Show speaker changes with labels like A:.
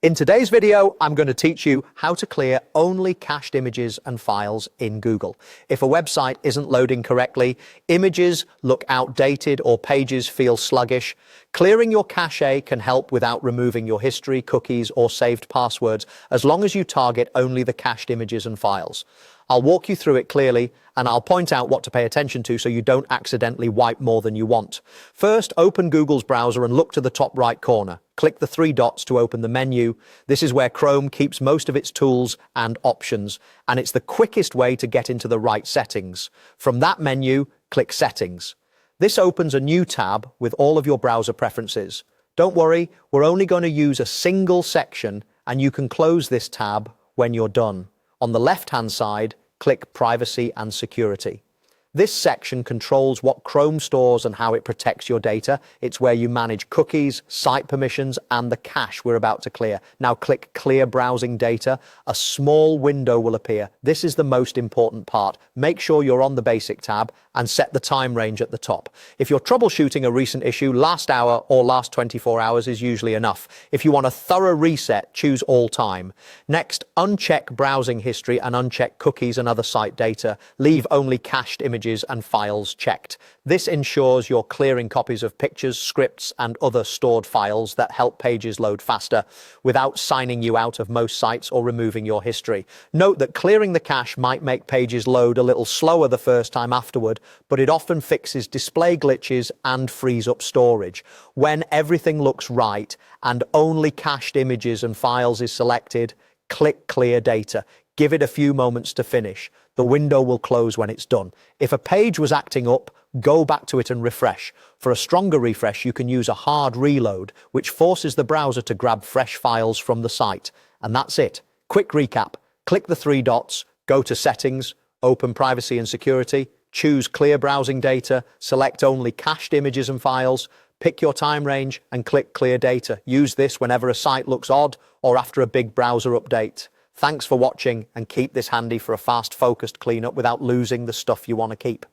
A: In today's video, I'm going to teach you how to clear only cached images and files in Google. If a website isn't loading correctly, images look outdated or pages feel sluggish, clearing your cache can help without removing your history, cookies, or saved passwords, as long as you target only the cached images and files. I'll walk you through it clearly, and I'll point out what to pay attention to so you don't accidentally wipe more than you want. First, open Google's browser and look to the top right corner. Click the three dots to open the menu. This is where Chrome keeps most of its tools and options, and it's the quickest way to get into the right settings. From that menu, click Settings. This opens a new tab with all of your browser preferences. Don't worry, we're only going to use a single section, and you can close this tab when you're done. On the left-hand side, click Privacy and Security. This section controls what Chrome stores and how it protects your data. It's where you manage cookies, site permissions, and the cache we're about to clear. Now click Clear Browsing Data. A small window will appear. This is the most important part. Make sure you're on the Basic tab and set the time range at the top. If you're troubleshooting a recent issue, last hour or last 24 hours is usually enough. If you want a thorough reset, choose All Time. Next, uncheck browsing history and uncheck cookies and other site data. Leave only cached images and files checked. This ensures you're clearing copies of pictures, scripts, and other stored files that help pages load faster without signing you out of most sites or removing your history. Note that clearing the cache might make pages load a little slower the first time afterward, but it often fixes display glitches and frees up storage. When everything looks right and only cached images and files is selected, click Clear Data. Give it a few moments to finish. The window will close when it's done. If a page was acting up, go back to it and refresh. For a stronger refresh, you can use a hard reload, which forces the browser to grab fresh files from the site. And that's it. Quick recap. Click the three dots, go to Settings, open Privacy and Security, choose Clear Browsing Data, select only cached images and files, pick your time range, and click Clear Data. Use this whenever a site looks odd or after a big browser update. Thanks for watching, and keep this handy for a fast, focused cleanup without losing the stuff you want to keep.